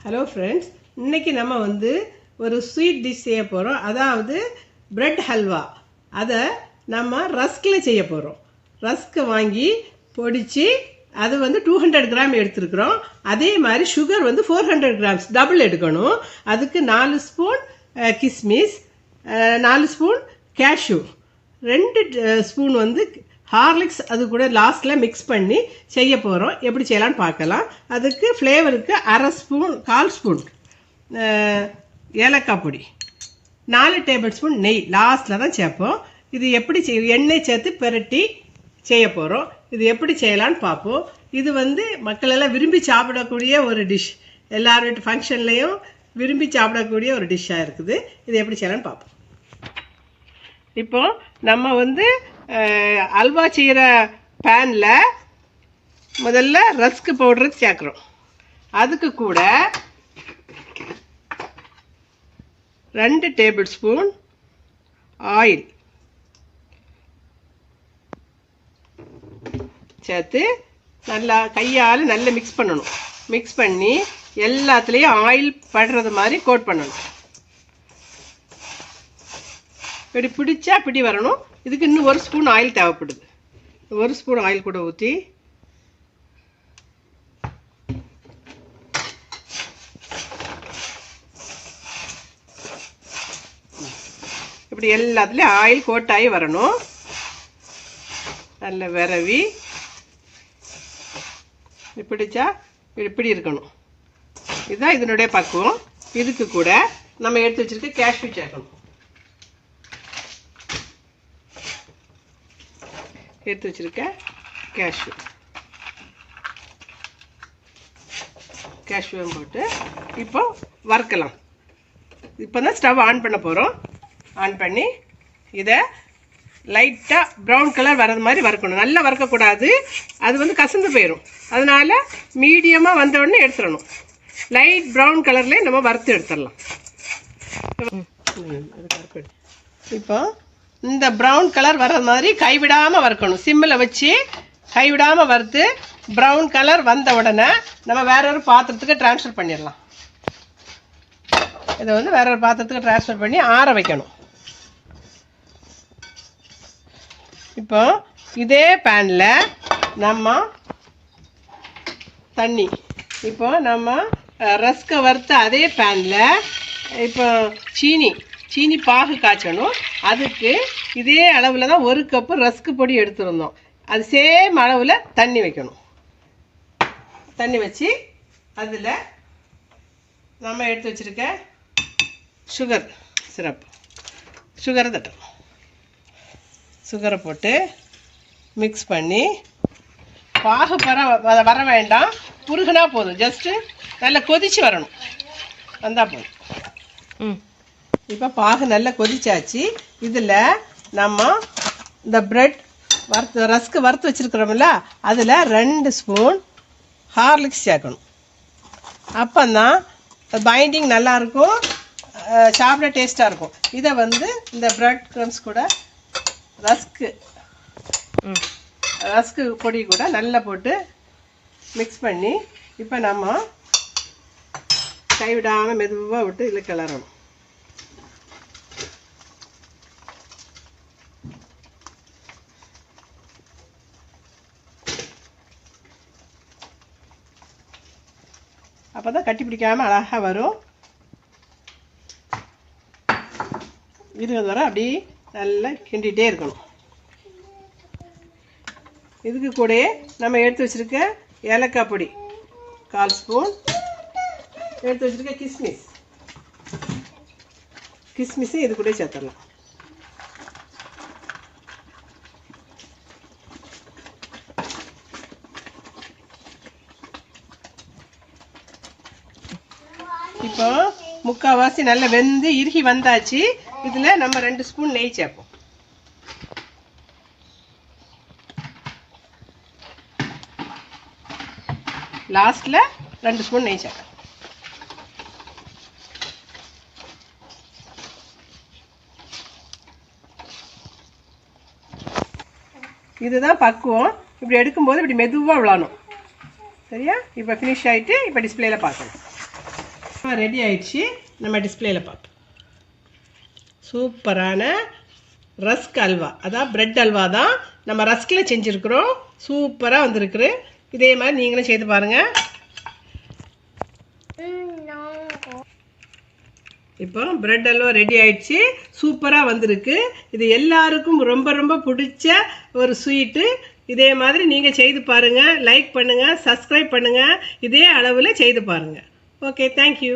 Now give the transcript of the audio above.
Hello friends, இன்றைக்கி நம்ம ஒரு ஸ்வீட் டிஷ் செய்ய போகிறோம். அதாவது பிரெட் ஹல்வா. அதை நம்ம ரஸ்கில் செய்ய போகிறோம். ரஸ்க்கு வாங்கி பொடிச்சு அது 200 கிராம் எடுத்துருக்குறோம். அதே மாதிரி சுகர் 400 கிராம்ஸ் டபுள் எடுக்கணும். அதுக்கு 4 ஸ்பூன் கிஸ்மிஸ், 4 ஸ்பூன் கேஷ்யூ, 2 ஸ்பூன் ஹார்லிக்ஸ் அது கூட லாஸ்ட்டில் மிக்ஸ் பண்ணி செய்ய போகிறோம். எப்படி செய்யலான்னு பார்க்கலாம். அதுக்கு ஃப்ளேவருக்கு 1/2 ஸ்பூன் ஏலக்காய் பொடி, 4 டேபிள் ஸ்பூன் நெய் லாஸ்ட்டில் தான் சேர்ப்போம். இது எப்படி எண்ணெய் சேர்த்து பெரட்டி செய்ய போகிறோம். இது எப்படி செய்யலான்னு பார்ப்போம். இது மக்கள் எல்லாம் விரும்பி சாப்பிடக்கூடிய ஒரு டிஷ். எல்லார் வீட்டு ஃபங்க்ஷன்லேயும் விரும்பி சாப்பிடக்கூடிய ஒரு டிஷ்ஷாக இருக்குது. இது எப்படி செய்யலான்னு பார்ப்போம். இப்போ நம்ம அல்வா செய்கிற பேனில் முதல்ல ரஸ்க் பவுடர் சேர்க்குறோம். அதுக்கு கூட 2 டேபிள் ஸ்பூன் ஆயில் சேர்த்து நல்லா கையால் நல்லா மிக்ஸ் பண்ணணும். மிக்ஸ் பண்ணி எல்லாத்துலேயும் ஆயில் படுறது மாதிரி கோட் பண்ணணும். இப்படி பிடிச்சா பிடி வரணும். இதுக்கு இன்னும் 1 ஸ்பூன் ஆயில் தேவைப்படுது. 1 ஸ்பூன் ஆயில் கூட ஊற்றி இப்படி எல்லாத்துலேயும் ஆயில் கோட்டாகி வரணும். நல்ல விரவி பிடிச்சா இப்படி இருக்கணும். இதுதான் இதனுடைய பக்குவம். இதுக்கு கூட நம்ம எடுத்து வச்சிருக்க கேஷ்யூ சேர்க்கணும். எடுத்து வச்சிருக்க கேஷ்யூவும் போட்டு இப்போ வறுக்கலாம். இப்போ தான் ஸ்டவ் ஆன் பண்ண போகிறோம். ஆன் பண்ணி இதை லைட்டாக ப்ரௌன் கலர் வர்றது மாதிரி வறுக்கணும். நல்லா வறுக்கக்கூடாது, அது கசந்து போயிடும். அதனால் மீடியமாக வந்த உடனே எடுத்துடணும். லைட் ப்ரௌன் கலர்லேயே நம்ம வறுத்து எடுத்துடலாம். இப்போ இந்த ப்ரௌன் கலர் வர்ற மாதிரி கைவிடாமல் வறுக்கணும். சிம்மில் வச்சு கைவிடாமல் வறுத்து ப்ரௌன் கலர் வந்த உடனே நம்ம வேற ஒரு பாத்திரத்துக்கு ட்ரான்ஸ்ஃபர் பண்ணிடலாம். இதை வேற ஒரு பாத்திரத்துக்கு ட்ரான்ஸ்ஃபர் பண்ணி ஆற வைக்கணும். இப்போ இதே பேனில் நம்ம தண்ணி, இப்போ நம்ம ரஸ்கை வறுத்த அதே பேனில் இப்போ சீனி பாகு காய்ச்சணும். அதுக்கு இதே அளவில் தான் 1 கப்பு ரஸ்க்கு பொடி எடுத்துருந்தோம். அது சேம் அளவில் தண்ணி வைக்கணும். தண்ணி வச்சு அதில் நம்ம எடுத்து வச்சுருக்க சுகர் சிரப், சுகரை தட்டணும். சுகரை போட்டு மிக்ஸ் பண்ணி பாகு வர வேண்டாம், புருகுனா போதும். ஜஸ்ட்டு நல்லா கொதிச்சு வரணும், வந்தால் போதும். இப்போ பாகு நல்லா கொதிச்சாச்சு. இதில் நம்ம இந்த பிரெட் ரஸ்க்கு வறுத்து வச்சுருக்கிறோம்ல, அதில் 2 ஸ்பூன் ஹார்லிக்ஸ் சேர்க்கணும். அப்போதான் பைண்டிங் நல்லாயிருக்கும், சாப்பிட டேஸ்ட்டாக இருக்கும். இதை இந்த பிரெட் க்ரம்ஸ் கூட ரஸ்க்கு பொடி கூட நல்லா போட்டு மிக்ஸ் பண்ணி இப்போ நம்ம கைவிடாமல் மெதுவாக விட்டு இதில் கிளறணும். அப்போ தான் கட்டி பிடிக்காமல் அழகாக வரும். இருபது வரை அப்படி நல்லா கிண்டிகிட்டே இருக்கணும். இதுக்கு கூடயே நம்ம எடுத்து வச்சுருக்க ஏலக்காய் பொடி 1/4 ஸ்பூன், எடுத்து வச்சுருக்க கிஸ்மிஸும் இது கூட சேர்த்துடலாம். இப்போ முக்கால்வாசி நல்லா வெந்து இறுகி வந்தாச்சு. இதில் நம்ம 2 ஸ்பூன் நெய் சேர்ப்போம். லாஸ்ட்டில் 2 ஸ்பூன் நெய் சேர்ப்போம். இதுதான் பக்குவம். இப்படி எடுக்கும்போது இப்படி மெதுவாக விழணும். சரியா? இப்போ ஃபினிஷ் ஆகிட்டு இப்போ டிஸ்பிளேயில் பார்க்கணும். ரெடி ஆயிடுச்சு. நம்ம டிஸ்பிளேயில் பார்ப்போம். சூப்பரான ரஸ்க் அல்வா, அதான் பிரெட் அல்வா தான் நம்ம ரஸ்கில் செஞ்சுருக்குறோம். சூப்பராக வந்திருக்கு. இதே மாதிரி நீங்களும் செய்து பாருங்கள். இப்போ பிரெட் அல்வா ரெடி ஆயிடுச்சு. சூப்பராக வந்திருக்கு. இது எல்லாருக்கும் ரொம்ப ரொம்ப பிடிச்ச ஒரு ஸ்வீட்டு. இதே மாதிரி நீங்கள் செய்து பாருங்கள். லைக் பண்ணுங்கள், சப்ஸ்கிரைப் பண்ணுங்கள். இதே அளவில் செய்து பாருங்கள். Okay, thank you.